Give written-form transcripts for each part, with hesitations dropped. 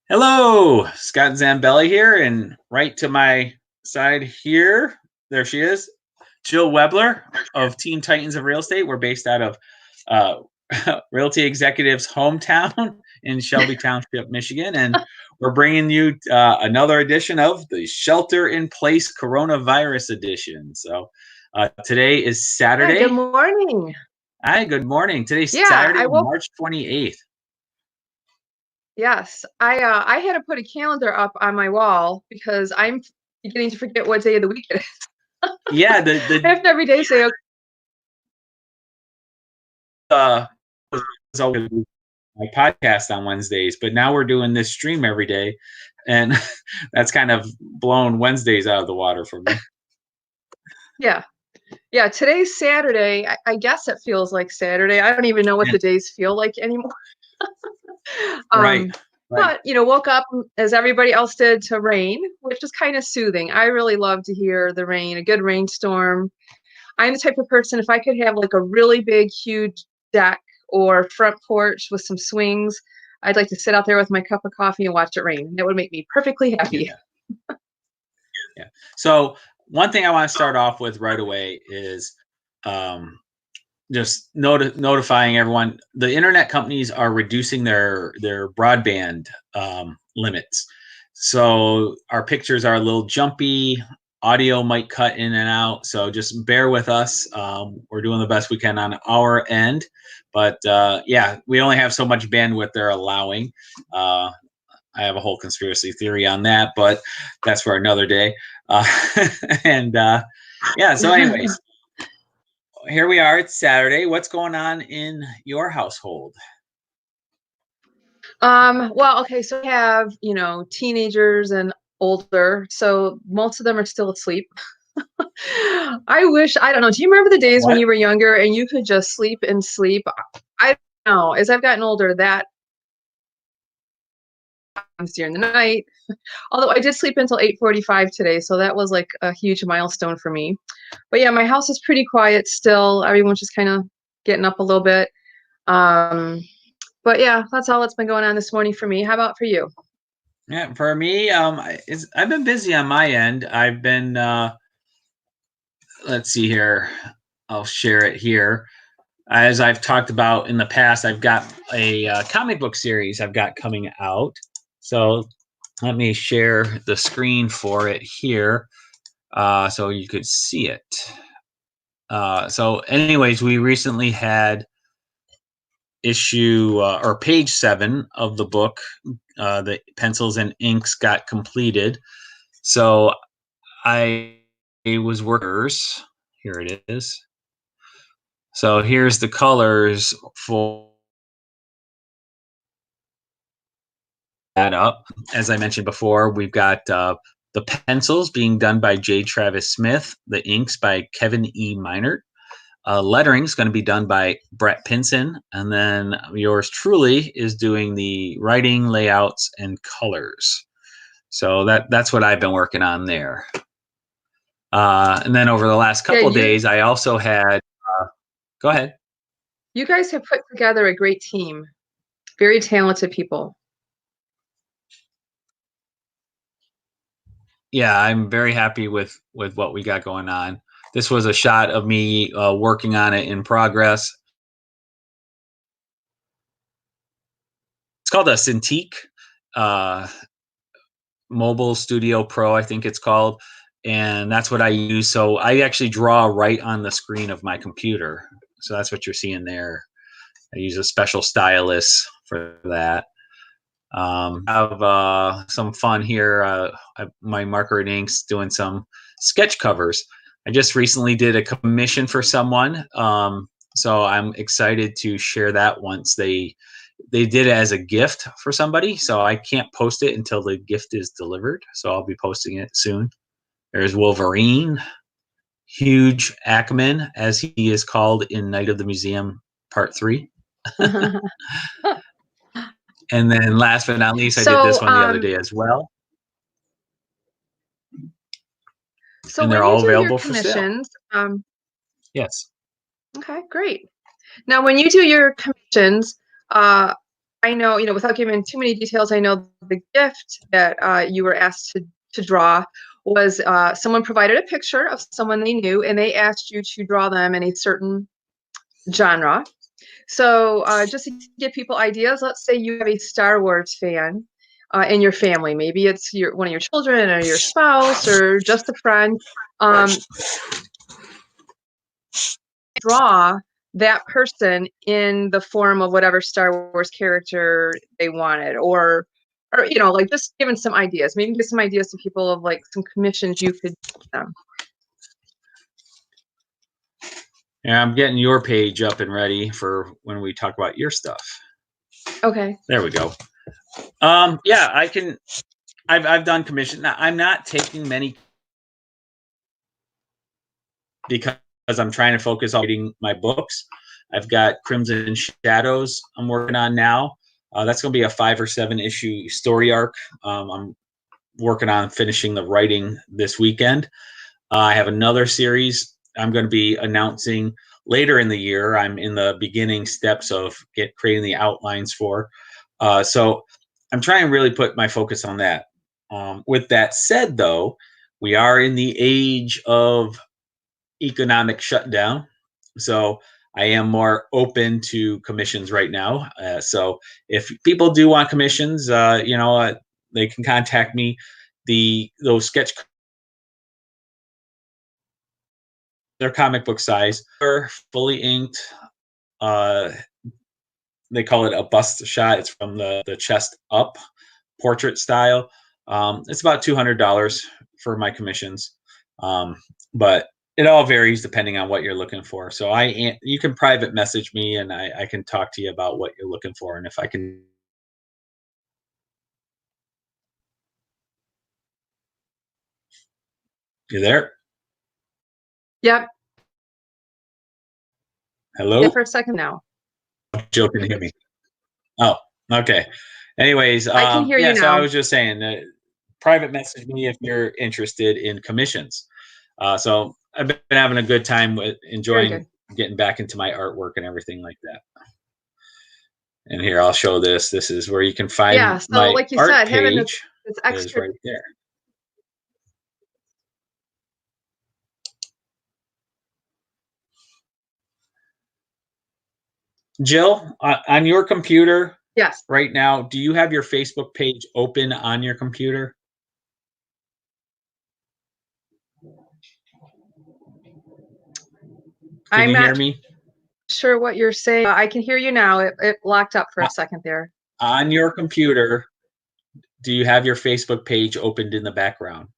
Hello, Scott Zambelli here, and right to my side here, there she is, Jill Webler of Teen Titans of Real Estate. We're based out of uh, Realty Executive's hometown in Shelby Township, Michigan, and we're bringing you another edition of the Shelter in Place Coronavirus Edition. So today is Yeah, good Saturday. morning. Hi, good morning. Today's Yeah, Saturday, I woke March 28th. yes. I had to put a calendar up on my wall because I'm beginning to forget what day of the week it is. Yeah, I have to every day say, "Okay." uh was always my podcast on Wednesdays, but now we're doing this stream every day, and that's kind of blown Wednesdays out of the water for me. Yeah. Yeah, today's Saturday. I guess it feels like Saturday. I don't even know what Yeah, the days feel like anymore. right, Um, right. but woke up as everybody else did to rain, which is kind of soothing. I really love to hear the rain, a good rainstorm. I'm the type of person, if I could have like a really big, huge deck or front porch with some swings, I'd like to sit out there with my cup of coffee and watch it rain. That would make me perfectly happy. Yeah, yeah. So one thing I want to start off with right away is um, just notifying everyone: the internet companies are reducing their broadband limits. So our pictures are a little jumpy. Audio might cut in and out, so just bear with us. We're doing the best we can on our end, but yeah, we only have so much bandwidth they're allowing. Uh, I have a whole conspiracy theory on that, but that's for another day. Uh, and yeah, so anyways, here we are. It's Saturday. What's going on in your household? Well, okay, so I have, teenagers and older, so most of them are still asleep. I don't know, do you remember the days when What? you were younger and you could just sleep and sleep? I don't know. As I've gotten older, that comes during the night. Although I did sleep until 8:45 today, so that was like a huge milestone for me. But yeah, my house is pretty quiet still. Everyone's just kind of getting up a little bit. Um, but yeah, that's all that's been going on this morning for me. How about for you? Yeah, for me, I've been busy on my end. I've been, let's see here. I'll share it here. As I've talked about in the past, I've got a comic book series I've got coming out. So let me share the screen for it here so you could see it. So, anyways, we recently had issue or page 7 of the book. The pencils and inks got completed. So I was workers. Here it is. So here's the colors for that up. As I mentioned before, we've got the pencils being done by J. Travis Smith, the inks by Kevin E. Minert. Lettering is going to be done by Brett Pinson, and then yours truly is doing the writing, layouts, and colors. So that's what I've been working on there. And then over the last Yeah, couple of days, I also had. Go ahead. you guys have put together a great team. Very talented people. Yeah, I'm very happy with what we got going on. This was a shot of me working on it in progress. It's called a Cintiq uh, Mobile Studio Pro, I think it's called, and that's what I use. So I actually draw right on the screen of my computer. So that's what you're seeing there. I use a special stylus for that. Have some fun here. My marker and inks doing some sketch covers. I just recently did a commission for someone, so I'm excited to share that once they did it as a gift for somebody. So I can't post it until the gift is delivered. So I'll be posting it soon. There's Wolverine, Huge Ackman, as he is called in Night of the Museum Part 3. And then last but not least, I did this So, one the other day as well. so And they're when you all do your available for sale. commissions, Yes. okay, great. Now, when you do your commissions, uh, I know, without giving too many details, I know the gift that you were asked to draw was someone provided a picture of someone they knew, and they asked you to draw them in a certain genre. So just to give people ideas, let's say you have a Star Wars fan in your family. Maybe it's one of your children or your spouse or just a friend. Draw that person in the form of whatever Star Wars character they wanted, or like just giving some ideas. Maybe give some ideas to people of like some commissions you could give them. Yeah, I'm getting your page up and ready for when we talk about your stuff. Okay. There we go. Yeah, I can. I've done commission. Now, I'm not taking many because I'm trying to focus on reading my books. I've got Crimson Shadows I'm working on now. That's going to be a 5 or 7 issue story arc. I'm working on finishing the writing this weekend. I have another series I'm going to be announcing later in the year. I'm in the beginning steps of creating the outlines for. So I'm trying to really put my focus on that. With that said, though, we are in the age of economic shutdown. So I am more open to commissions right now. So if people do want commissions, they can contact me. Those sketch, they're comic book size. They're fully inked. They call it a bust shot. It's from the chest up portrait style. It's about $200 for my commissions. But it all varies depending on what you're looking for. So you can private message me and I can talk to you about what you're looking for and if I can. You there? Yep. Hello? Yeah, for a second now. Jill can hear me. Oh, okay. Anyways, I can hear you so now. I was just saying, private message me if you're interested in commissions. So I've been having a good time with enjoying getting back into my artwork and everything like that. And here, I'll show this. This is where you can find my like you art said, having page. this Is extra right there. Jill, on your computer, yes, right now, do you have your Facebook page open on your computer? Can you hear me? Sure what you're saying. I can hear you now. It locked up for a second there. On your computer, do you have your Facebook page opened in the background?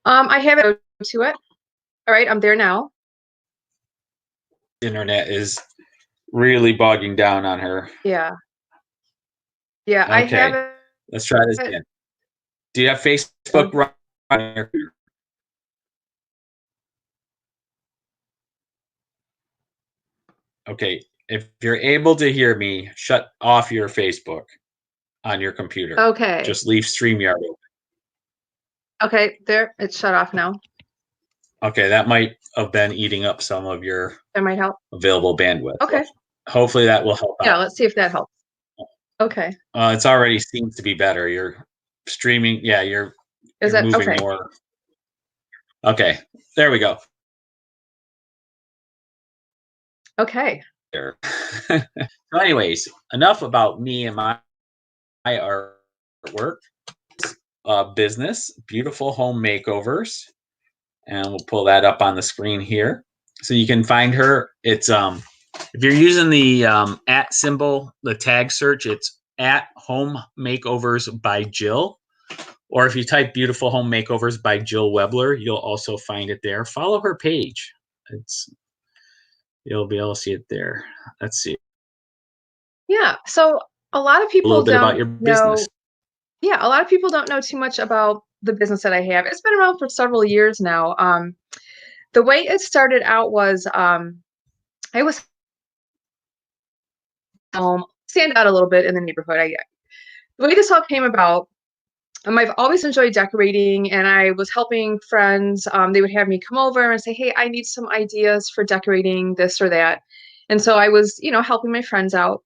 I have it to it. All right, I'm there now. Internet is really bogging down on her. Yeah. Yeah, okay. I have it. Let's try this again. Do you have Facebook running on your computer? Okay, if you're able to hear me, shut off your Facebook on your computer. Okay. Just leave StreamYard open. Okay, there, it's shut off now. Okay, that might have been eating up some of your available bandwidth. Okay. Hopefully that will help out. Yeah, let's see if that helps. Okay. It's already seems to be better. You're streaming. Yeah, you're moving more. Okay, there we go. Okay. So anyways, enough about me and my artwork. Business, Beautiful Home Makeovers. And we'll pull that up on the screen here. So you can find her. It's if you're using the @ symbol, the tag search, it's @Home Makeovers by Jill. Or if you type Beautiful Home Makeovers by Jill Webler, you'll also find it there. Follow her page. You'll be able to see it there. Let's see. Yeah. So a lot of people a little bit about your business. Yeah, a lot of people don't know too much about the business that I have. It's been around for several years now. The way it started out was I was stand out a little bit in the neighborhood. The way this all came about, I've always enjoyed decorating, and I was helping friends. They would have me come over and say, "Hey, I need some ideas for decorating this or that," and so I was, helping my friends out.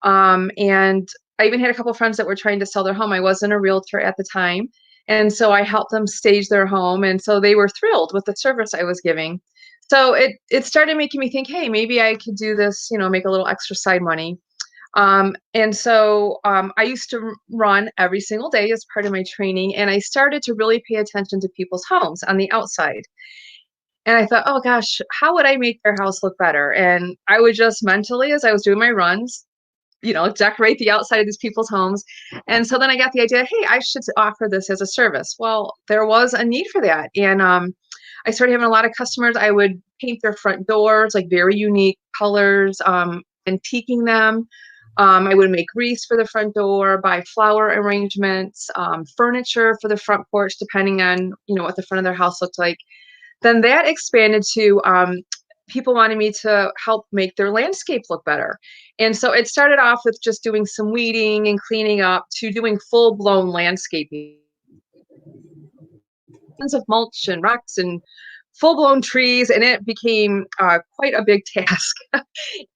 And I even had a couple of friends that were trying to sell their home. I wasn't a realtor at the time. And so I helped them stage their home. And so they were thrilled with the service I was giving. So it started making me think, hey, maybe I could do this, make a little extra side money. And so I used to run every single day as part of my training, and I started to really pay attention to people's homes on the outside. And I thought, oh gosh, how would I make their house look better? And I would just mentally, as I was doing my runs, decorate the outside of these people's homes. And so then I got the idea, hey, I should offer this as a service. Well, there was a need for that. And I started having a lot of customers. I would paint their front doors, like very unique colors, antiquing them. I would make wreaths for the front door, buy flower arrangements, furniture for the front porch, depending on, what the front of their house looked like. Then that expanded to people wanting me to help make their landscape look better. And so it started off with just doing some weeding and cleaning up to doing full blown landscaping, tons of mulch and rocks and full blown trees. And it became quite a big task.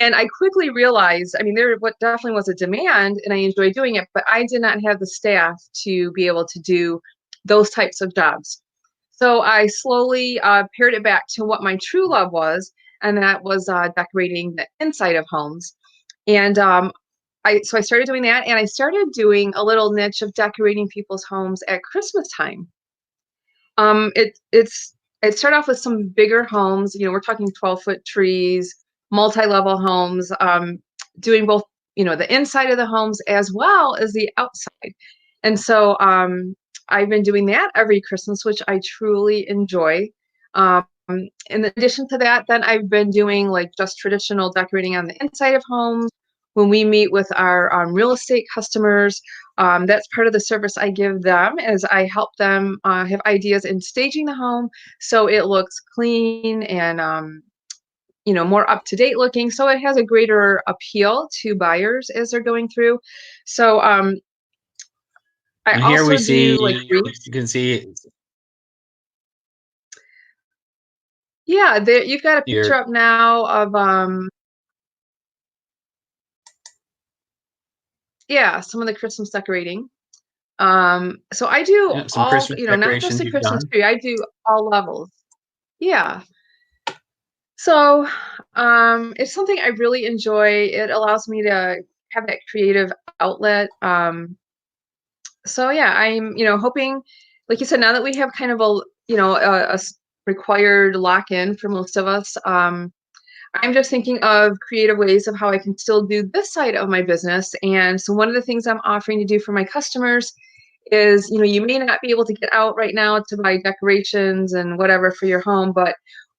And I quickly realized, I mean, there what definitely was a demand and I enjoyed doing it, but I did not have the staff to be able to do those types of jobs. So I slowly pared it back to what my true love was, and that was decorating the inside of homes. And I started doing that, and I started doing a little niche of decorating people's homes at Christmas time. It started off with some bigger homes. We're talking 12-foot trees, multi-level homes, doing both, the inside of the homes as well as the outside. And so I've been doing that every Christmas, which I truly enjoy. Um, in addition to that, then I've been doing like just traditional decorating on the inside of homes. When we meet with our real estate customers, that's part of the service I give them is I help them have ideas in staging the home so it looks clean and more up to date looking, so it has a greater appeal to buyers as they're going through. So I And here we also do like see, wreaths. you can see Yeah, there you've got a picture here, up now of yeah, some of the Christmas decorating. So I do yeah, some all, Christmas not just decorations the you've Christmas done. tree, I do all levels. Yeah. So it's something I really enjoy. It allows me to have that creative outlet. So yeah, I'm, hoping, like you said, now that we have kind of a, required lock in for most of us, I'm just thinking of creative ways of how I can still do this side of my business. And so one of the things I'm offering to do for my customers is, you may not be able to get out right now to buy decorations and whatever for your home, but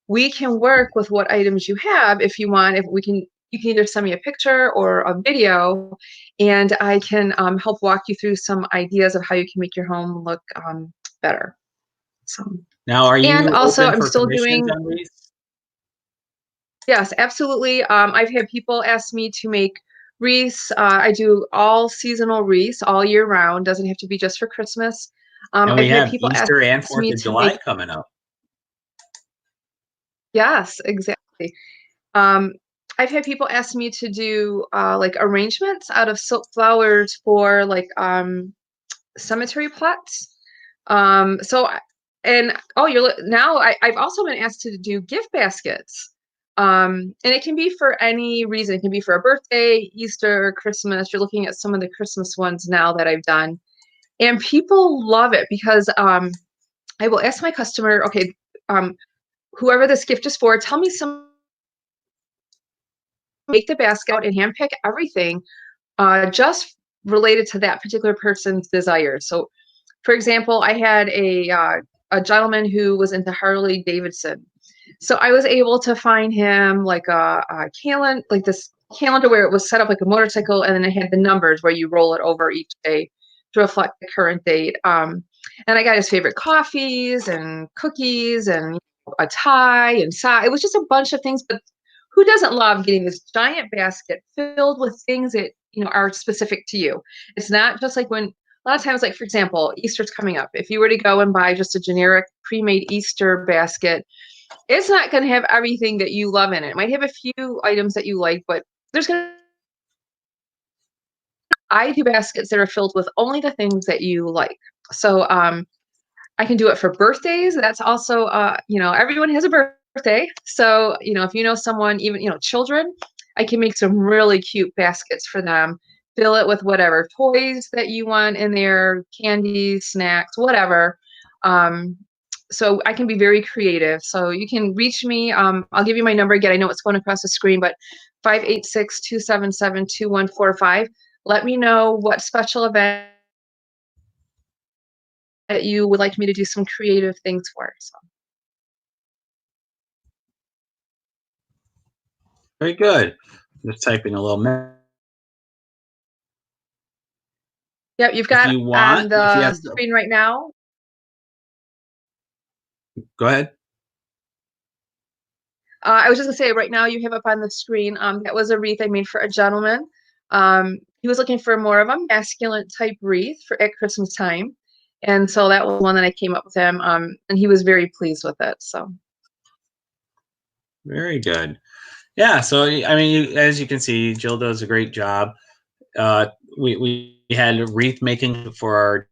we can work with what items you have if you want. If we can, you can either send me a picture or a video, and I can help walk you through some ideas of how you can make your home look better. So, Now, are and you also open I'm for still commissions doing. on these? Yes, absolutely. I've had people ask me to make wreaths. I do all seasonal wreaths all year round. Doesn't have to be just for Christmas. And I've we had have people ask Easter and Fourth me of to make. July coming up. Yes, exactly. Um, I've had people ask me to do like arrangements out of silk flowers for like cemetery plots. So, and oh, now I've also been asked to do gift baskets. And it can be for any reason. It can be for a birthday, Easter, Christmas. You're looking at some of the Christmas ones now that I've done. And people love it because I will ask my customer, okay, um, whoever this gift is for, tell me some, make the basket out and handpick everything just related to that particular person's desires. So for example, I had a gentleman who was into Harley Davidson. So I was able to find him like a calendar, like this calendar where it was set up like a motorcycle, and then it had the numbers where you roll it over each day to reflect the current date. And I got his favorite coffees and cookies and a tie and sock. It was just a bunch of things, but who doesn't love getting this giant basket filled with things that are specific to you? It's not just like when a lot of times, like for example, Easter's coming up. If you were to go and buy just a generic pre-made Easter basket, it's not going to have everything that you love in it. It might have a few items that you like, but there's going to I do baskets that are filled with only the things that you like. So I can do it for birthdays. That's also, everyone has a birthday. So, if you know someone, even, children, I can make some really cute baskets for them. Fill it with whatever toys that you want in there, candies, snacks, whatever. Um, so I can be very creative. So you can reach me. I'll give you my number again. I know it's going across the screen, but 586-277-2145. Let me know what special event that you would like me to do some creative things for. So. Very good. Just typing a little. Yep, you've If got you on want, if you the have, screen right now. go ahead. I was just gonna say right now you have up on the screen. That was a wreath I made for a gentleman. He was looking for more of a masculine type wreath for at Christmas time, and so that was one that I came up with him. And he was very pleased with it. So. Very good. Yeah. So I mean, as you can see, Jill does a great job. Uh, we had wreath making for our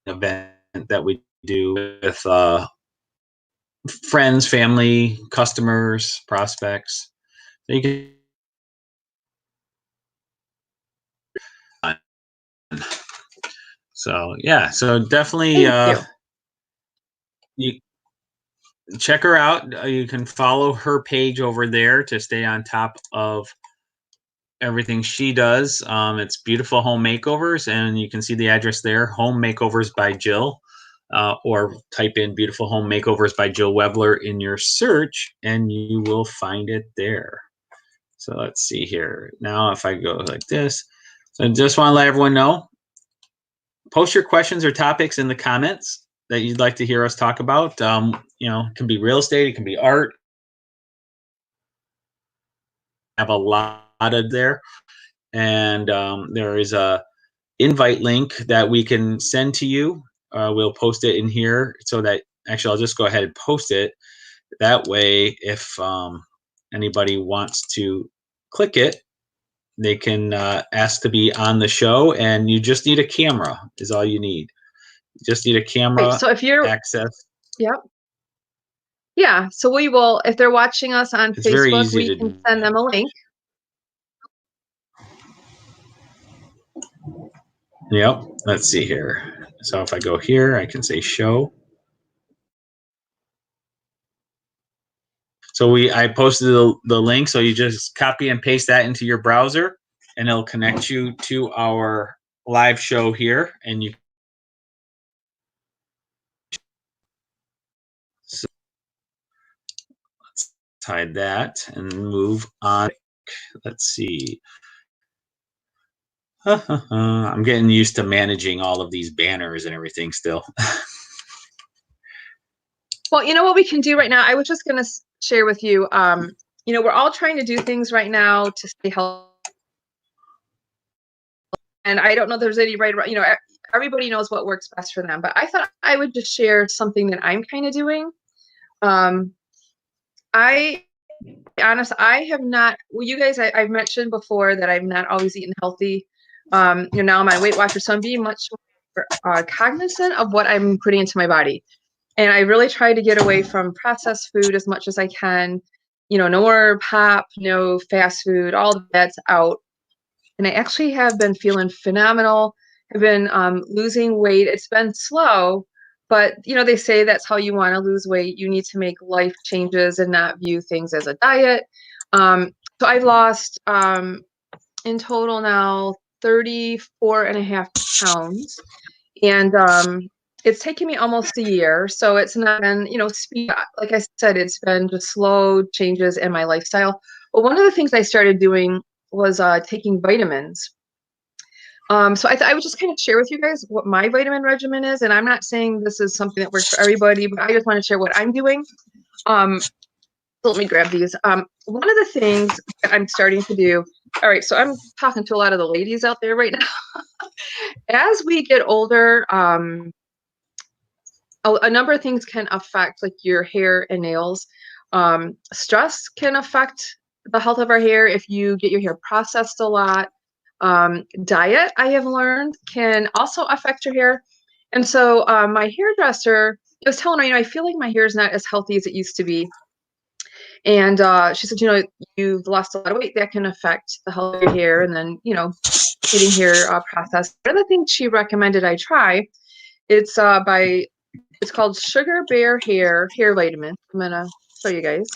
event that we do with friends, family, customers, prospects. So you can. So yeah, so definitely Thank you. you check her out. You can follow her page over there to stay on top of everything she does. It's Beautiful Home Makeovers, and you can see the address there, Home Makeovers by Jill, or type in Beautiful Home Makeovers by Jill Webler in your search, and you will find it there. So let's see here. Now, if I go like this, so I just want to let everyone know, post your questions or topics in the comments that you'd like to hear us talk about. It can be real estate, it can be art. I have a lot of there. And there is a invite link that we can send to you. We'll post it in here so that actually I'll just go ahead and post it. That way, if anybody wants to click it, they can ask to be on the show, and you just need a camera is all you need. You just need a camera Right. So if you're, access. yep. Yeah. So we will, if they're watching us on It's very Facebook, easy we to can do. send them a link. Yep. Let's see here. So if I go here, I can say show. So I posted the link, so you just copy and paste that into your browser, and it'll connect you to our live show here. And you so let's hide that and move on. Let's see. I'm getting used to managing all of these banners and everything still. Well, you know what we can do right now? I was just going to share with you. We're all trying to do things right now to stay healthy. And I don't know if there's any right, everybody knows what works best for them. But I thought I would just share something that I'm kind of doing. I have not, well, you guys, I've mentioned before that I've not always eaten healthy. Now I'm on Weight Watchers, so I'm being much more cognizant of what I'm putting into my body. And I really try to get away from processed food as much as I can. No more pop, no fast food, all that's out. And I actually have been feeling phenomenal. I've been losing weight. It's been slow, but they say that's how you want to lose weight. You need to make life changes and not view things as a diet. So I've lost in total now 34 and a half pounds. And it's taken me almost a year. So it's not been, speed. Like I said, it's been just slow changes in my lifestyle. But one of the things I started doing was taking vitamins. So I would just kind of share with you guys what my vitamin regimen is. And I'm not saying this is something that works for everybody, but I just want to share what I'm doing. So let me grab these. One of the things that I'm starting to do, all right, so I'm talking to a lot of the ladies out there right now. As we get older, a number of things can affect like your hair and nails. Stress can affect the health of our hair if you get your hair processed a lot. Diet, I have learned, can also affect your hair. And so my hairdresser was telling her, I feel like my hair is not as healthy as it used to be. And she said, you've lost a lot of weight. That can affect the health of your hair. And then, getting hair processed. Another thing she recommended I try, it's called Sugar Bear Hair Vitamin. I'm going to show you guys.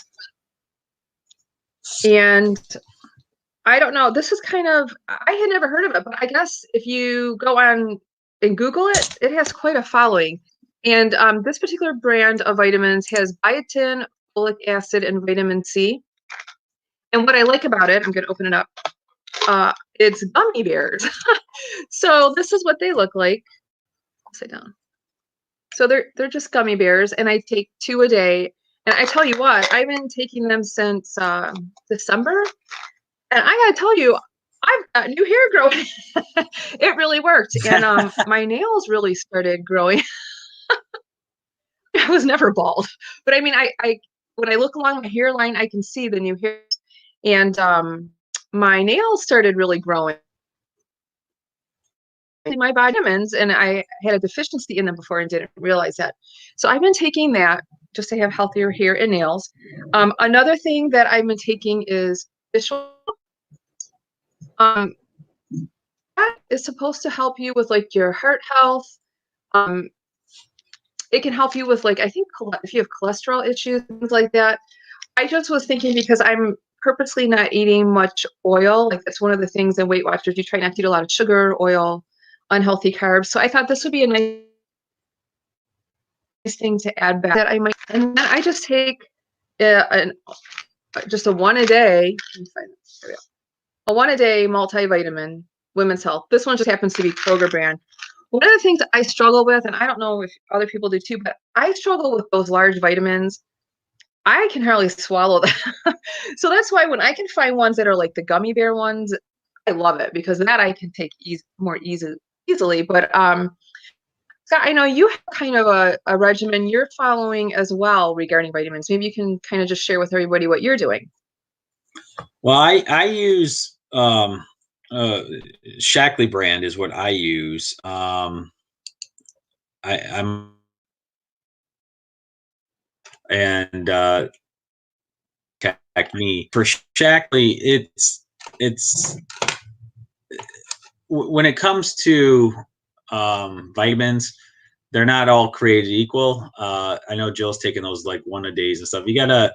And I don't know, this is I had never heard of it, but I guess if you go on and Google it, it has quite a following. And this particular brand of vitamins has biotin, folic acid, and vitamin C. And what I like about it, I'm going to open it up. It's gummy bears. So this is what they look like. Sit down. So they're just gummy bears, and I take 2 a day. And I tell you what, I've been taking them since December, and I gotta tell you, I've got new hair growing. It really worked, and my nails really started growing. I was never bald, but I mean, I when I look along my hairline, I can see the new hair, and my nails started really growing. My vitamins, and I had a deficiency in them before and didn't realize that. So I've been taking that just to have healthier hair and nails. Another thing that I've been taking is fish oil. That is supposed to help you with like your heart health. It can help you with I think if you have cholesterol issues, things like that. I just was thinking because I'm purposely not eating much oil. Like that's one of the things in Weight Watchers. You try not to eat a lot of sugar, oil, unhealthy carbs. So I thought this would be a nice thing to add back that I might. And then I just take just a 1 a day. A 1 a day multivitamin, Women's Health. This one just happens to be Kroger brand. One of the things I struggle with, and I don't know if other people do too, but I struggle with those large vitamins. I can hardly swallow them. So that's why when I can find ones that are like the gummy bear ones, I love it because that I can take more easily. But Scott, I know you have kind of a regimen you're following as well regarding vitamins. Maybe you can kind of just share with everybody what you're doing. Well, I use Shaklee brand is what I use. I'm and me for Shaklee. It's when it comes to vitamins, they're not all created equal. I know Jill's taking those like 1 a days and stuff. You gotta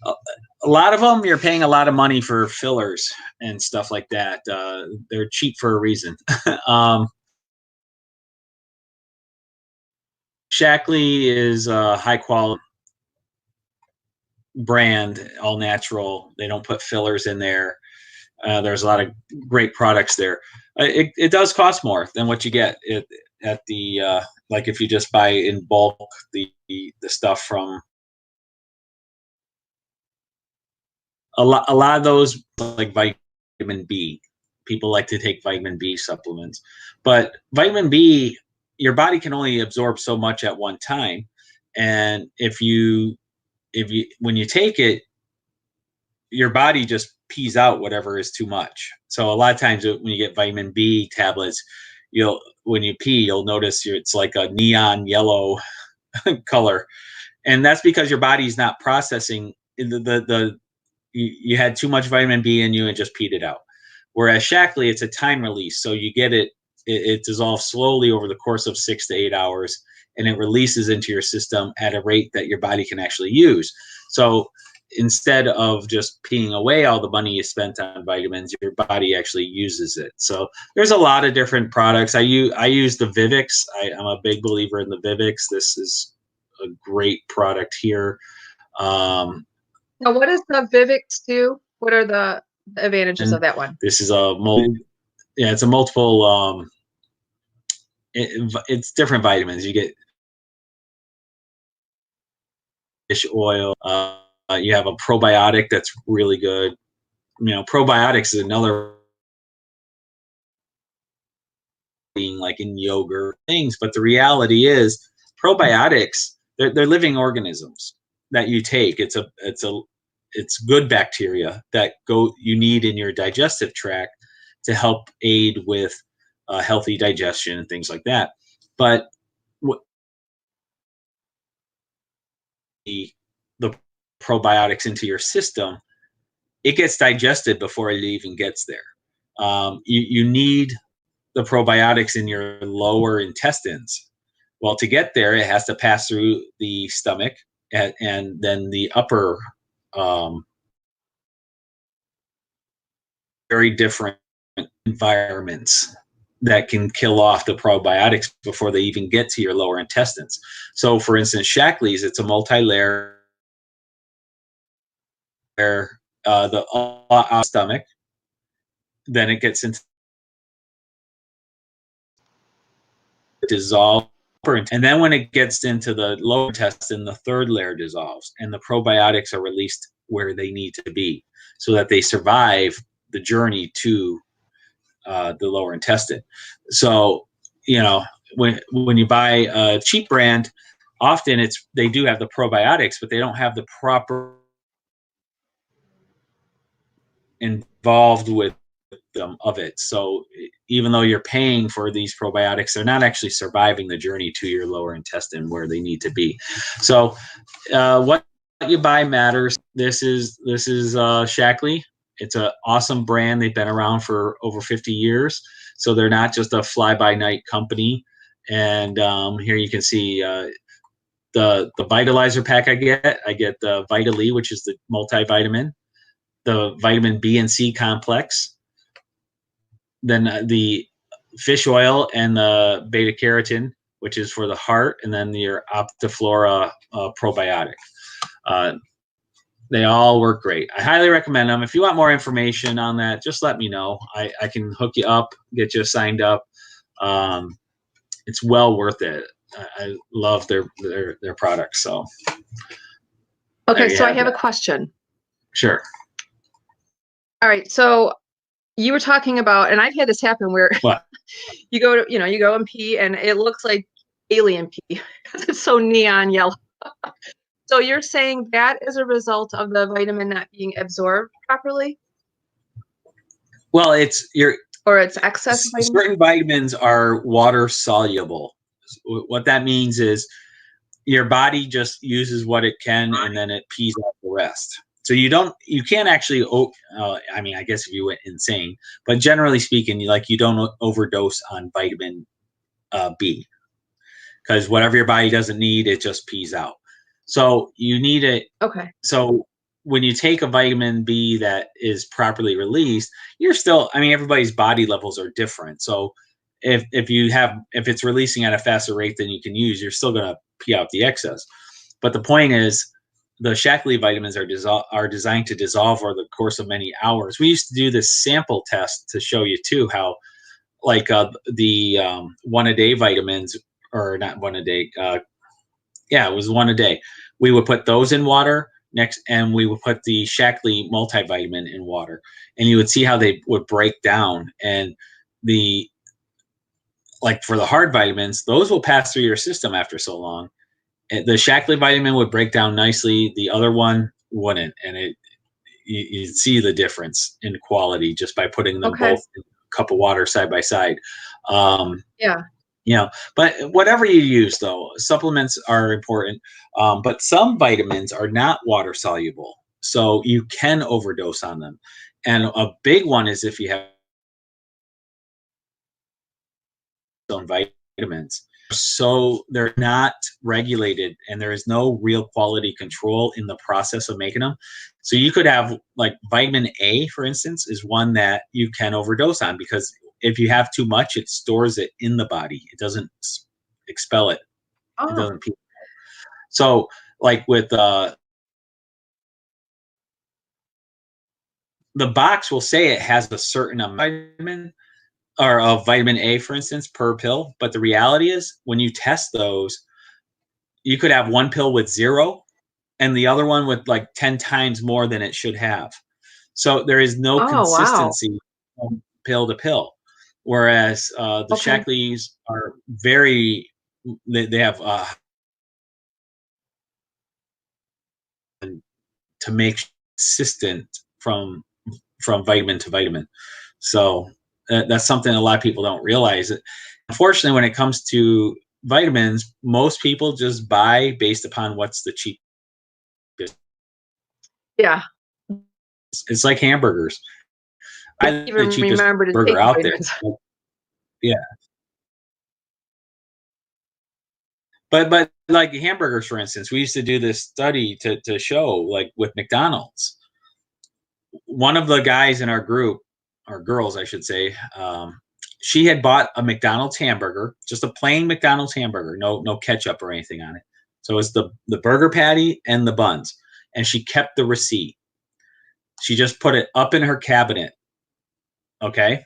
a lot of them you're paying a lot of money for fillers and stuff like that. They're cheap for a reason. Shaklee is a high quality brand, all natural. They don't put fillers in there. There's a lot of great products there. It does cost more than what you get at the like if you just buy in bulk the stuff from a lot of those, like vitamin B. People like to take vitamin B supplements, but vitamin B, your body can only absorb so much at one time, and if you when you take it, your body just pees out whatever is too much. So a lot of times when you get vitamin B tablets, when you pee, you'll notice it's like a neon yellow color, and that's because your body's not processing you had too much vitamin B in you and just peed it out. Whereas Shaklee, it's a time release, so you get it dissolves slowly over the course of 6 to 8 hours, and it releases into your system at a rate that your body can actually use. So instead of just peeing away all the money you spent on vitamins, your body actually uses it. So there's a lot of different products. I use the Vivix. I'm a big believer in the Vivix. This is a great product here. Now, what does the Vivix do? What are the advantages of that one? This is it's a multiple. It's different vitamins. You get fish oil. You have a probiotic that's really good. Probiotics is another being like in yogurt things, but the reality is probiotics, they're living organisms that you take. It's a it's good bacteria that you need in your digestive tract to help aid with healthy digestion and things like that. But the probiotics into your system, it gets digested before it even gets there. You need the probiotics in your lower intestines. Well, to get there, it has to pass through the stomach and then the upper, very different environments that can kill off the probiotics before they even get to your lower intestines. So, for instance, Shaklee's, it's a multi-layer, the stomach, then it gets into dissolve, and then when it gets into the lower intestine, the third layer dissolves, and the probiotics are released where they need to be so that they survive the journey to the lower intestine. So, when you buy a cheap brand, often they do have the probiotics, but they don't have the proper involved with them of it. So even though you're paying for these probiotics, they're not actually surviving the journey to your lower intestine where they need to be. So what you buy matters. This is Shaklee. It's an awesome brand. They've been around for over 50 years. So they're not just a fly-by-night company. And here you can see the Vitalizer pack I get the Vitali, which is the multivitamin, the vitamin B and C complex, then the fish oil and the beta carotene, which is for the heart, and then your Optiflora probiotic. They all work great. I highly recommend them. If you want more information on that, just let me know. I can hook you up, get you signed up. It's well worth it. I love their products. So, okay, so I have a question. Sure. All right, so you were talking about, and I've had this happen where what? you go and pee, and it looks like alien pee because it's so neon yellow. So you're saying that is a result of the vitamin not being absorbed properly? Well, it's excess vitamin? Certain vitamins are water soluble. What that means is your body just uses what it can, and then it pees out the rest. So you can't actually, I mean, I guess if you went insane, but generally speaking, you don't overdose on vitamin B, because whatever your body doesn't need, it just pees out. So you need it. Okay. So when you take a vitamin B that is properly released, you're still, I mean, everybody's body levels are different. So if it's releasing at a faster rate than you can use, you're still going to pee out the excess. But the point is, the Shaklee vitamins are designed to dissolve over the course of many hours. We used to do this sample test to show you too how, like the 1 a day vitamins, or not 1 a day. It was 1 a day. We would put those in water next, and we would put the Shaklee multivitamin in water, and you would see how they would break down. And for the hard vitamins, those will pass through your system after so long. And the Shaklee vitamin would break down nicely. The other one wouldn't, and you'd see the difference in quality just by putting them both in a cup of water side by side. Yeah. But whatever you use, though, supplements are important. But some vitamins are not water soluble, so you can overdose on them. And a big one is if you have some vitamins. So they're not regulated, and there is no real quality control in the process of making them. So you could have, like, vitamin A, for instance, is one that you can overdose on, because if you have too much, it stores it in the body. It doesn't expel it. It doesn't. So, like with the box will say it has a certain amount of vitamin, or of vitamin A, for instance, per pill. But the reality is, when you test those, you could have one pill with 0 and the other one with like 10 times more than it should have. So there is no consistency from pill to pill. Whereas the Shaklees are very, they have to make consistent from vitamin to vitamin. So that's something a lot of people don't realize. Unfortunately, when it comes to vitamins, most people just buy based upon what's the cheapest. Yeah. It's like hamburgers. I like the Even cheapest remember to burger take the out there. vitamins. Yeah. But like hamburgers, for instance, we used to do this study to show, like with McDonald's. One of the guys in our group, or girls, I should say, she had bought a McDonald's hamburger, just a plain McDonald's hamburger, no ketchup or anything on it. So it's the burger patty and the buns, and she kept the receipt. She just put it up in her cabinet. Okay.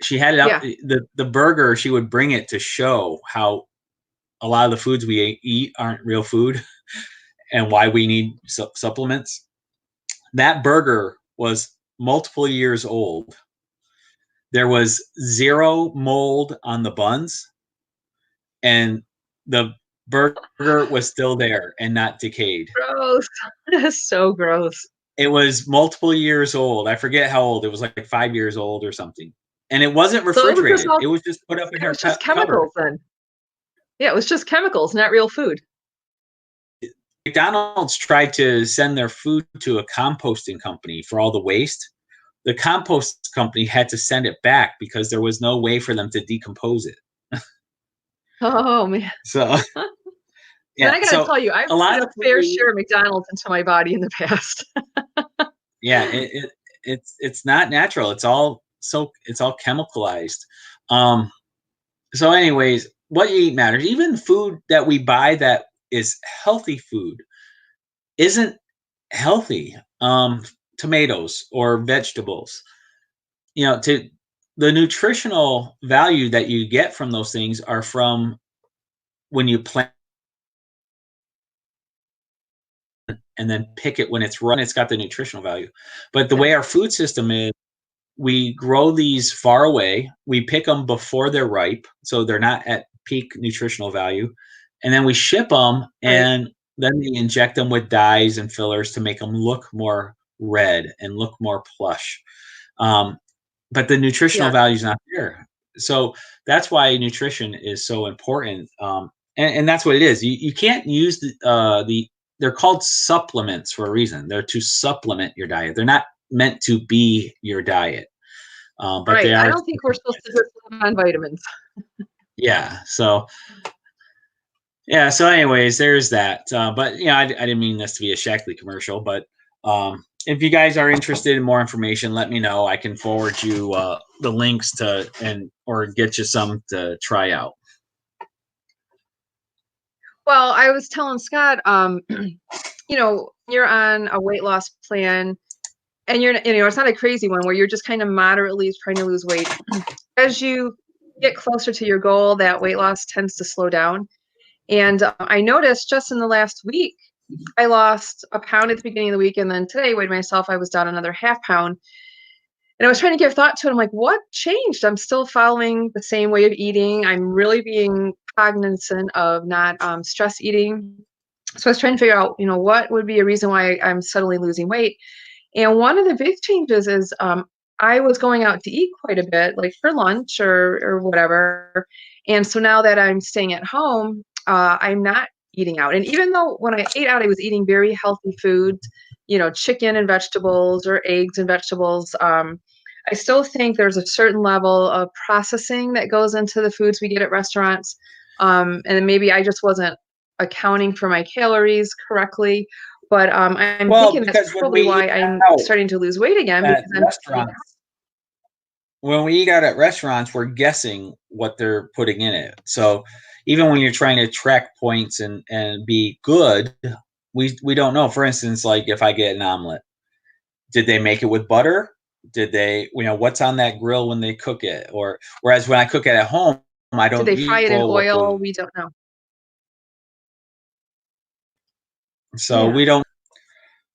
She had it up. Yeah. The burger, she would bring it to show how a lot of the foods we eat aren't real food and why we need supplements. That burger was multiple years old. There was zero mold on the buns, and the burger was still there and not decayed. Gross. That's so gross. It was multiple years old. I forget how old. It was like 5 years old or something. And it wasn't So it was just refrigerated. all, It was just put up in it her was just cupboard. chemicals then. Yeah, it was just chemicals, not real food. McDonald's tried to send their food to a composting company for all the waste. The compost company had to send it back because there was no way for them to decompose it. Oh man. So And yeah, I gotta so tell you, I've a lot put of a the food fair we eat, share of McDonald's into my body in the past. yeah, it's not natural. It's all chemicalized. Um, so anyways, what you eat matters. Even food that we buy that is healthy food isn't healthy. Tomatoes or vegetables. To the nutritional value that you get from those things are from when you plant and then pick it when it's run, it's got the nutritional value. But the Yeah. way our food system is, we grow these far away, we pick them before they're ripe, so they're not at peak nutritional value, and then we ship them, Right. and then we inject them with dyes and fillers to make them look more red and look more plush. Um, but the nutritional Yeah. value is not there. So that's why nutrition is so important. And that's what it is. You can't use the they're called supplements for a reason. They're to supplement your diet. They're not meant to be your diet, but Right. they I are. don't think we're supposed to just live on vitamins. Yeah. So yeah. So anyways, there's that. But I didn't mean this to be a Shackley commercial, but if you guys are interested in more information, let me know. I can forward you the links to or get you some to try out. Well, I was telling Scott, you're on a weight loss plan and it's not a crazy one where you're just kind of moderately trying to lose weight. As you get closer to your goal, that weight loss tends to slow down. And I noticed just in the last week, I lost a pound at the beginning of the week. And then today, weighed myself, I was down another half pound. And I was trying to give thought to it. I'm like, what changed? I'm still following the same way of eating. I'm really being cognizant of not stress eating. So I was trying to figure out, what would be a reason why I'm suddenly losing weight. And one of the big changes is I was going out to eat quite a bit, like for lunch or whatever. And so now that I'm staying at home, I'm not eating out. And even though when I ate out, I was eating very healthy foods, chicken and vegetables or eggs and vegetables. I still think there's a certain level of processing that goes into the foods we get at restaurants. And maybe I just wasn't accounting for my calories correctly. But I'm Well, thinking that's because when probably we why eat I'm out starting to lose weight again at because I'm eating. restaurants, when we eat out at restaurants, we're guessing what they're putting in it. So even when you're trying to track points and be good, we don't know. For instance, like if I get an omelet, did they make it with butter? Did they, what's on that grill when they cook it? Or whereas when I cook it at home, I Did don't they fry it in what oil? goes. We don't know. So Yeah, we don't.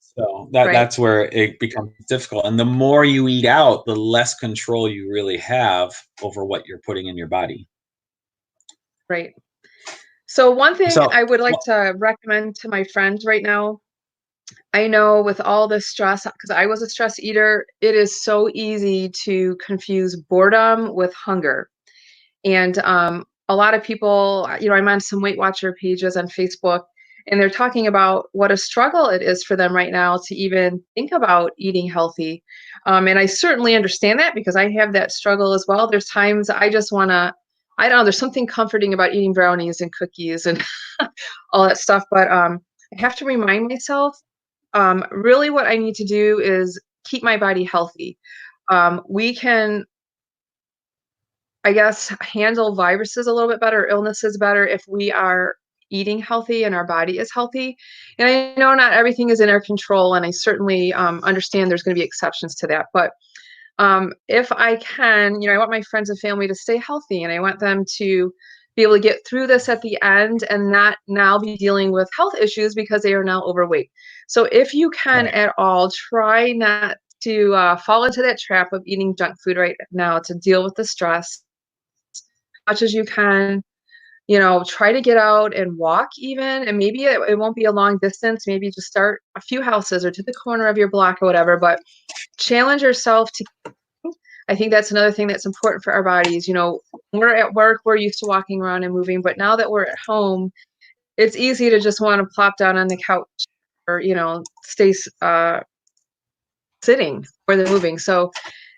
So right, that's where it becomes difficult. And the more you eat out, the less control you really have over what you're putting in your body. right. So one thing So I would like well, to recommend to my friends right now I know with all the stress, because I was a stress eater, it is so easy to confuse boredom with hunger. And a lot of people, I'm on some Weight Watcher pages on Facebook, and they're talking about what a struggle it is for them right now to even think about eating healthy. And I certainly understand that because I have that struggle as well. There's times I just want to, I don't know, there's something comforting about eating brownies and cookies and all that stuff. But I have to remind myself really what I need to do is keep my body healthy. We can, I guess, handle viruses a little bit better, illnesses better if we are eating healthy and our body is healthy. And I know not everything is in our control, and I certainly understand there's going to be exceptions to that. But if I can, I want my friends and family to stay healthy, and I want them to be able to get through this at the end and not now be dealing with health issues because they are now overweight. So if you can Right. at all, try not to fall into that trap of eating junk food right now to deal with the stress much as you can. Try to get out and walk even, and maybe it won't be a long distance. Maybe just start a few houses or to the corner of your block or whatever, but challenge yourself to. I think that's another thing that's important for our bodies. When we're at work, we're used to walking around and moving, but now that we're at home, it's easy to just want to plop down on the couch or, stay sitting where they're moving. So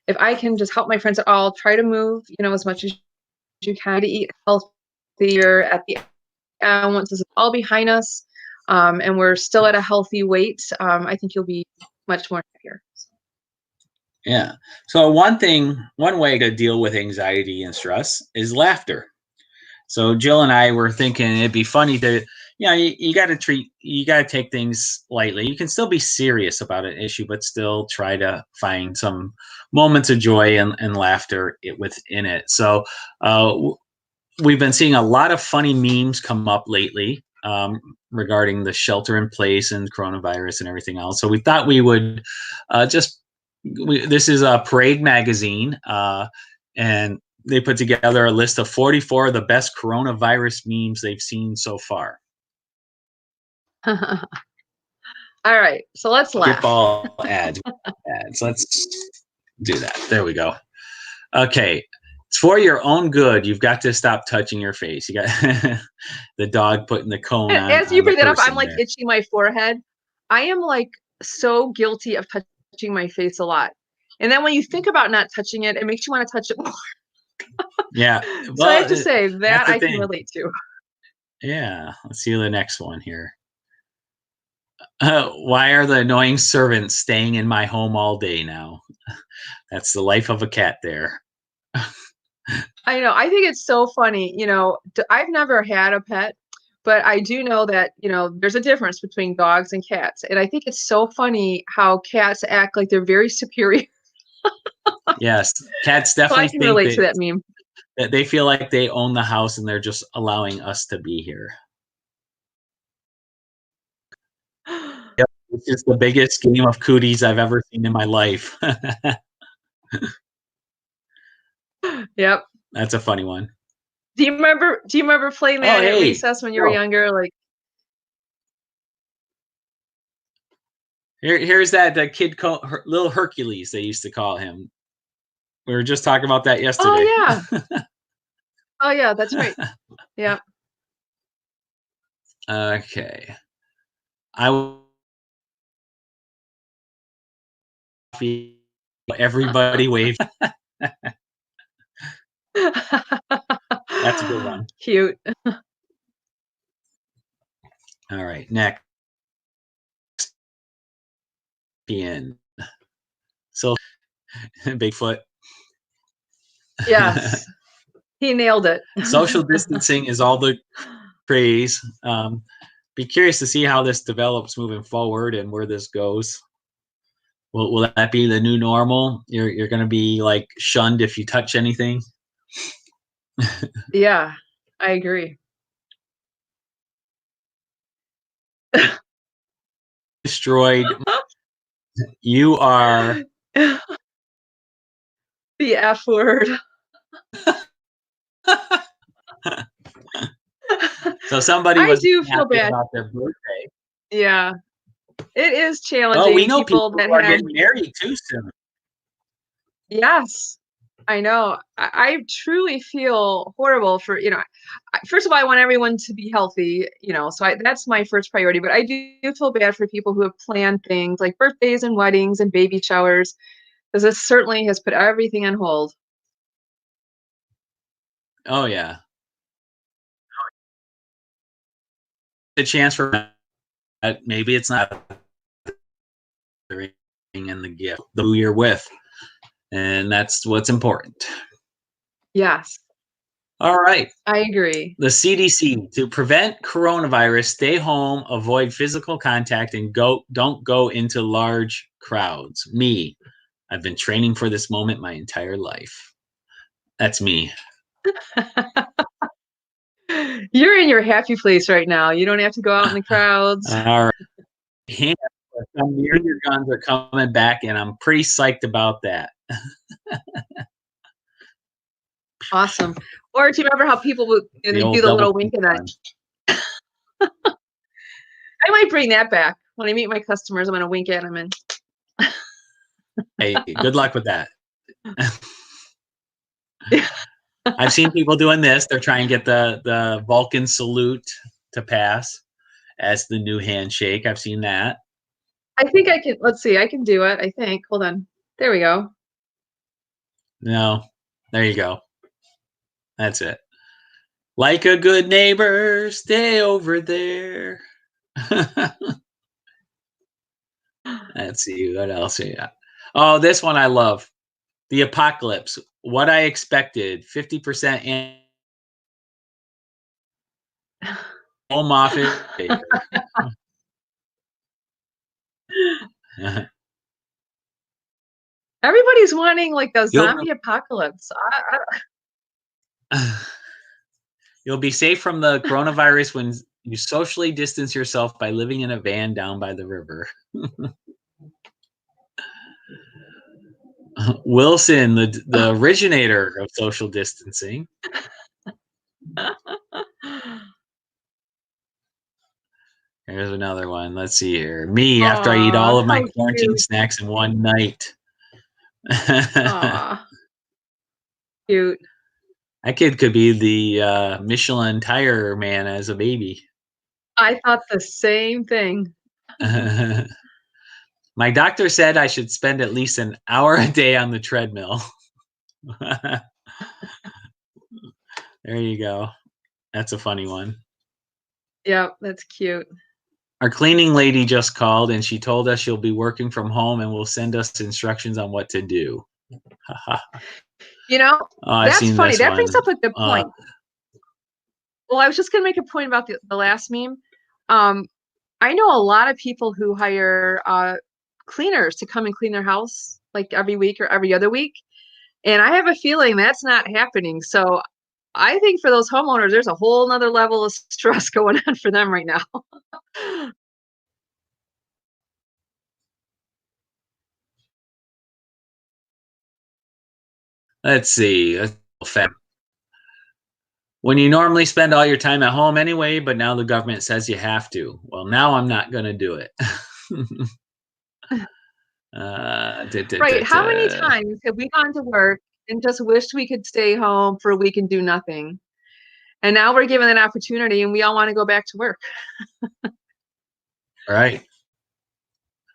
if I can just help my friends at all, try to move, as much as you can to eat healthier at the end once this is all behind us, and we're still at a healthy weight. I think you'll be much more happier. Yeah. So one way to deal with anxiety and stress is laughter. So Jill and I were thinking it'd be funny to, you got to take things lightly. You can still be serious about an issue, but still try to find some moments of joy and laughter within it. So we've been seeing a lot of funny memes come up lately regarding the shelter in place and coronavirus and everything else. So we thought we would this is a Parade magazine, and they put together a list of 44 of the best coronavirus memes they've seen so far. All right, so let's laugh. Skip all ads. Let's do that. There we go. Okay. It's for your own good. You've got to stop touching your face. You got the dog putting the cone on. As you bring that up, I'm like there. itching my forehead. I am like so guilty of touching my face a lot. And then when you think about not touching it, it makes you want to touch it more. Yeah. Well, so Well, I have to say that I can relate to. Yeah. Let's see the next one here. Why are the annoying servants staying in my home all day now? That's the life of a cat there. I know. I think it's so funny. I've never had a pet, but I do know that, there's a difference between dogs and cats. And I think it's so funny how cats act like they're very superior. Yes. Cats So I definitely can think relate to that meme. that they feel like they own the house and they're just allowing us to be here. Yep. It's just the biggest game of cooties I've ever seen in my life. Yep. That's a funny one. Do you remember playing that at recess when you were younger? Like, here's the kid little Hercules, they used to call him. We were just talking about that yesterday. oh yeah, that's right. Yeah. Okay. Everybody waved. That's a good one. Cute. All right, next. Ian. So Bigfoot. Yes. He nailed it. Social distancing is all the craze. Be curious to see how this develops moving forward and where this goes. Will that be the new normal? You're going to be like shunned if you touch anything. Yeah, I agree. Destroyed. You are the F word. So somebody I was do feel bad about their birthday. Yeah. It is Oh, we challenging, know people people that who are had getting married too soon. yes, I know. I truly feel horrible for, first of all, I want everyone to be healthy, so that's my first priority, but I do feel bad for people who have planned things like birthdays and weddings and baby showers, because this certainly has put everything on hold. Oh yeah, a chance for maybe it's not the ring and the gift, the who you're with, and that's what's important. Yes, All right. I agree. The CDC to prevent coronavirus, stay home, avoid physical contact, and don't go into large crowds. Me, I've been training for this moment my entire life. That's me. You're in your happy place right now. You don't have to go out in the crowds. All right. Hang on. Some near your guns are coming back, and I'm pretty psyched about that. Awesome. Or do you remember how people would, The they do old the double little wink and gun. I might bring that back. When I meet my customers, I'm going to wink at them and Hey, good luck with that. I've seen people doing this. They're trying to get the Vulcan salute to pass as the new handshake. I've seen that. I think I can, let's see, I can do it, I think. Hold on. There we go. No, there you go. That's it. Like a good neighbor, stay over there. Let's see what else we got. Oh, this one I love. The apocalypse. What I expected. 50% home office. Everybody's wanting like a You'll zombie apocalypse. you'll be safe from the coronavirus when you socially distance yourself by living in a van down by the river. Wilson, the originator of social distancing. Here's another one. Let's see here. Me, after I eat Aw, all of my how quarantine cute. snacks in one night. Aw, cute. That kid could be the Michelin tire man as a baby. I thought the same thing. My doctor said I should spend at least an hour a day on the treadmill. There you go. That's a funny one. Yep, that's cute. Our cleaning lady just called and she told us she'll be working from home and will send us instructions on what to do. You know, Oh, I've that's seen funny. this That brings one. up a good point. Well, I was just gonna make a point about the last meme. Um, I know a lot of people who hire cleaners to come and clean their house like every week or every other week. And I have a feeling that's not happening. So I think for those homeowners, there's a whole nother level of stress going on for them right now. Let's see. When you normally spend all your time at home anyway, but now the government says you have to. Well, now I'm not going to do it. Right. How many times have we gone to work and just wished we could stay home for a week and do nothing? And now we're given an opportunity and we all want to go back to work. Right.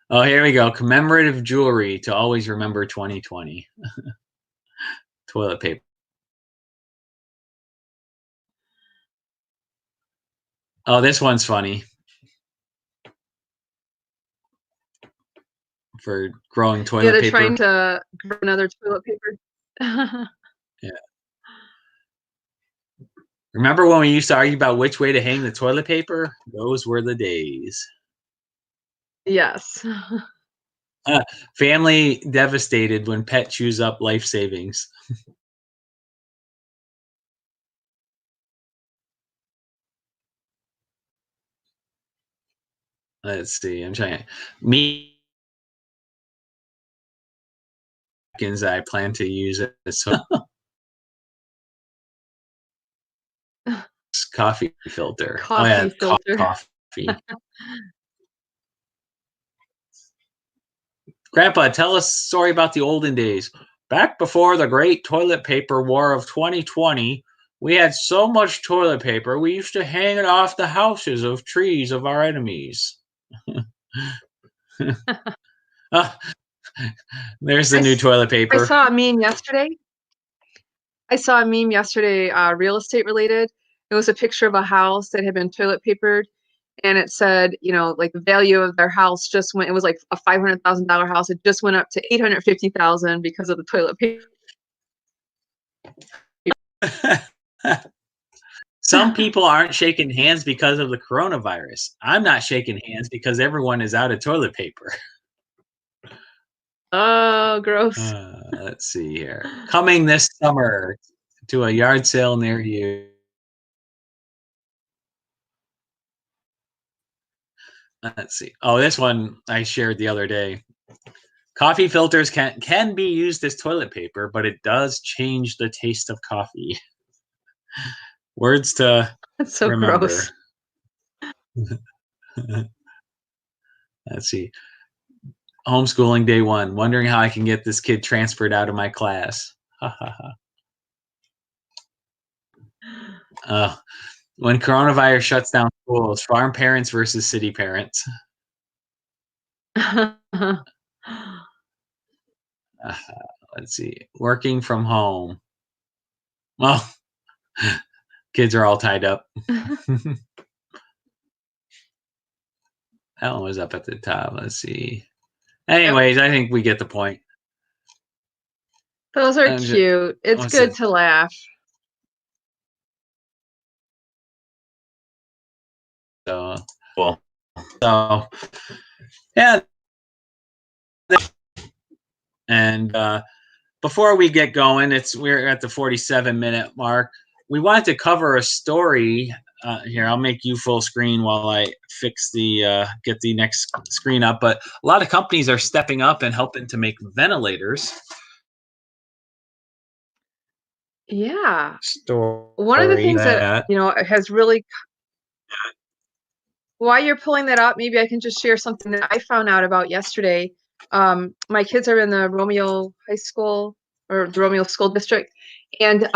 Oh, here we go. Commemorative jewelry to always remember 2020. Toilet paper. Oh, this one's funny. For growing Yeah, toilet they're trying paper. to grow another toilet paper. Yeah. Remember when we used to argue about which way to hang the toilet paper? Those were the days. Yes. Family devastated when pet chews up life savings. Let's see. I'm trying. Me, I plan to use it as coffee filter. Oh yeah, Coffee filter. coffee. Grandpa, tell us a story about the olden days. Back before the great toilet paper war of 2020, we had so much toilet paper, we used to hang it off the houses of trees of our enemies. Ah, there's the I, new s- toilet I paper. saw a meme yesterday. I saw a meme yesterday, real estate related. It was a picture of a house that had been toilet papered, and it said, like the value of their house just went. It was like a $500,000 house. It just went up to 850,000 because of the toilet paper. Some people aren't shaking hands because of the coronavirus. I'm not shaking hands because everyone is out of toilet paper. Oh, gross. Let's see here. Coming this summer to a yard sale near you. Let's see. Oh, this one I shared the other day. Coffee filters can be used as toilet paper, but it does change the taste of coffee. Words to That's so remember. gross. Let's see. Homeschooling day one. Wondering how I can get this kid transferred out of my class. When coronavirus shuts down schools, farm parents versus city parents. Let's see. Working from home. Well, kids are all tied up. That one was up at the top. Let's see. Anyways, I think we get the point. Those are Just, cute. It's good to laugh. So, cool. So, yeah. And before we get going, we're at the 47-minute mark. We wanted to cover a story. Here, I'll make you full screen while I fix get the next screen up. But a lot of companies are stepping up and helping to make ventilators. Yeah. Story One of the things that, has really, while you're pulling that up, maybe I can just share something that I found out about yesterday. My kids are in the Romeo High School or the Romeo School District, and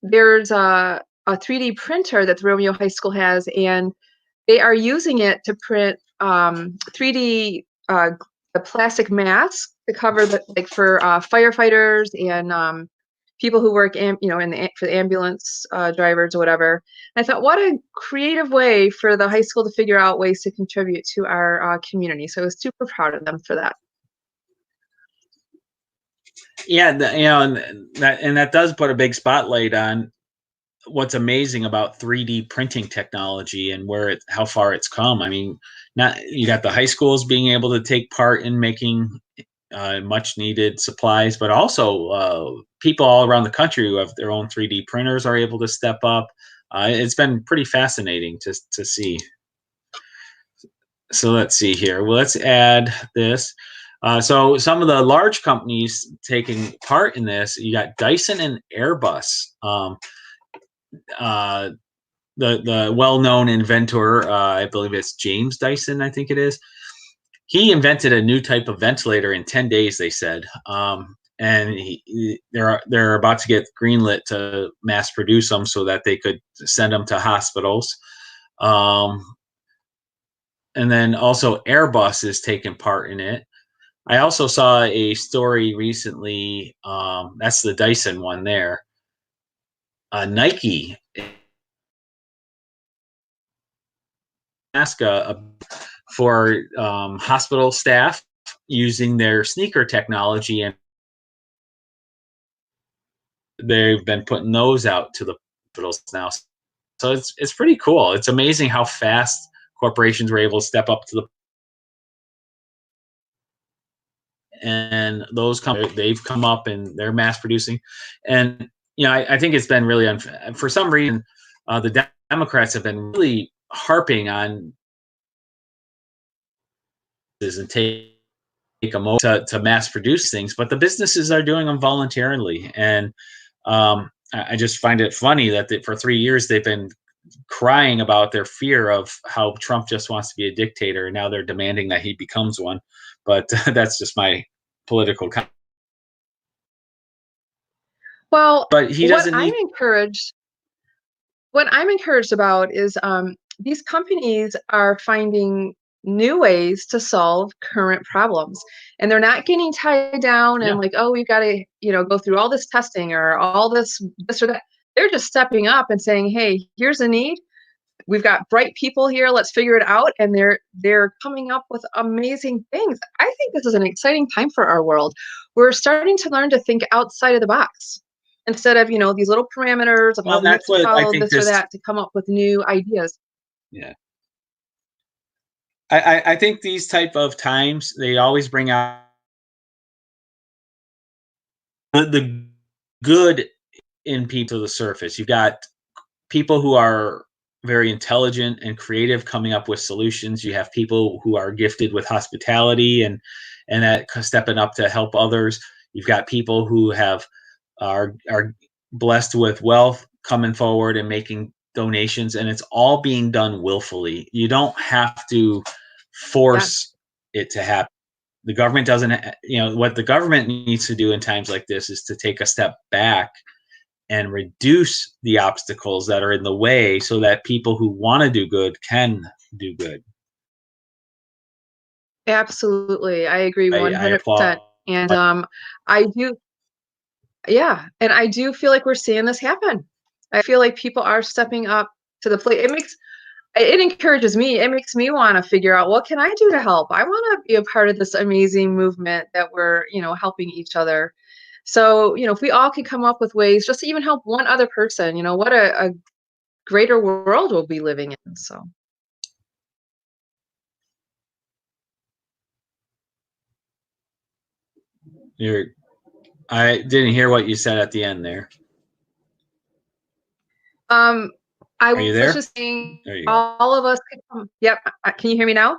there's a 3D printer that the Romeo High School has, and they are using it to print 3D plastic masks to cover for firefighters and people who work for the ambulance drivers or whatever. And I thought, what a creative way for the high school to figure out ways to contribute to our community. So I was super proud of them for that. Yeah, and that does put a big spotlight on what's amazing about 3D printing technology and how far it's come. I mean, you got the high schools being able to take part in making much needed supplies, but also people all around the country who have their own 3D printers are able to step up. It's been pretty fascinating to see. So let's see here. Well, let's add this. So some of the large companies taking part in this, you got Dyson and Airbus. The well-known inventor, I believe it's James Dyson, I think it is. He invented a new type of ventilator in 10 days, they said. And they're about to get greenlit to mass produce them so that they could send them to hospitals. And then also Airbus is taking part in it. I also saw a story recently. That's the Dyson one there. Nike asked for hospital staff using their sneaker technology, and they've been putting those out to the hospitals now. So it's pretty cool. It's amazing how fast corporations were able to step up to and those they've come up and they're mass producing. And I think it's been really unfair. For some reason, the Democrats have been really harping on this and take them to mass produce things, but the businesses are doing them voluntarily. And I just find it funny that for 3 years they've been crying about their fear of how Trump just wants to be a dictator, and now they're demanding that he becomes one. But that's just my political. Well, But he what doesn't I'm need. encouraged what I'm encouraged about is these companies are finding new ways to solve current problems, and they're not getting tied down Yeah. and like, oh, we've got to, go through all this testing or all this or that. They're just stepping up and saying, hey, here's a need. We've got bright people here. Let's figure it out. And they're coming up with amazing things. I think this is an exciting time for our world. We're starting to learn to think outside of the box instead of, these little parameters of Well, how we have that's to what I follow think this or this. that to come up with new ideas. Yeah. I think these type of times, they always bring out the good in people to the surface. You've got people who are very intelligent and creative coming up with solutions. You have people who are gifted with hospitality and that stepping up to help others. You've got people who are blessed with wealth coming forward and making donations, and it's all being done willfully. You don't have to Yes, force it to happen. The government doesn't, what the government needs to do in times like this is to take a step back and reduce the obstacles that are in the way so that people who want to do good can do good. absolutely. I agree I 100%. applaud. And I do, yeah. And I do feel like we're seeing this happen. I feel like people are stepping up to the plate. It encourages me. It makes me want to figure out what can I do to help. I want to be a part of this amazing movement that we're, helping each other. So, if we all could come up with ways just to even help one other person, what a greater world we'll be living in. So, You're, I didn't hear what you said at the end there. um, I Are you was there? just saying There you go. all of us could come. Yep. Can you hear me now?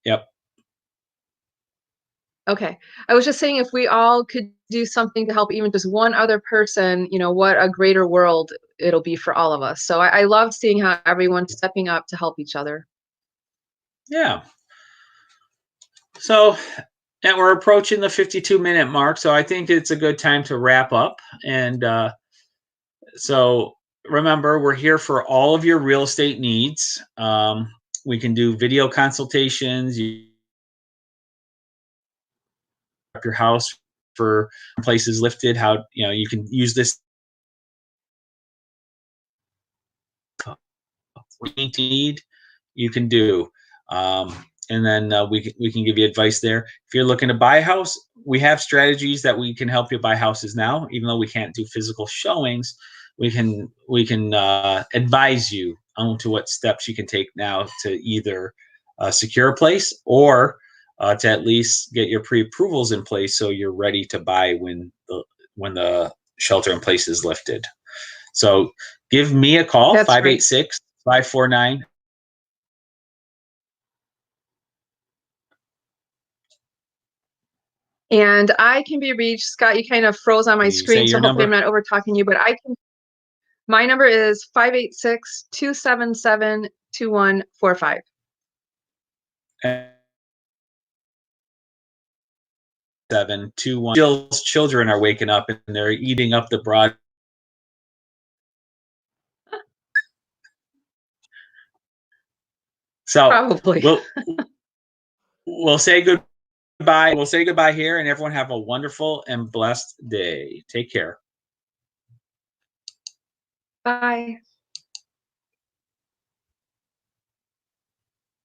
Yep. Okay. I was just saying if we all could do something to help even just one other person, what a greater world it'll be for all of us. So I love seeing how everyone's stepping up to help each other. Yeah. So, and we're approaching the 52-minute mark, so I think it's a good time to wrap up. And so remember, we're here for all of your real estate needs. We can do video consultations. You up your house for places lifted. How you can use this need. You can do. And then we can give you advice there. If you're looking to buy a house, we have strategies that we can help you buy houses now. Even though we can't do physical showings, we can advise you on to what steps you can take now to either secure a place or to at least get your pre-approvals in place so you're ready to buy when the shelter in place is lifted. So give me a call, That's right. 586 549. And I can be reached, Scott, you kind of froze on my You say screen, so your hopefully I'm number. not over talking you, but my number is 586-277-2145. 721. Jill's children are waking up and they're eating up the broad. So Probably. we'll say goodbye. We'll say goodbye here, and everyone have a wonderful and blessed day. Take care. Bye.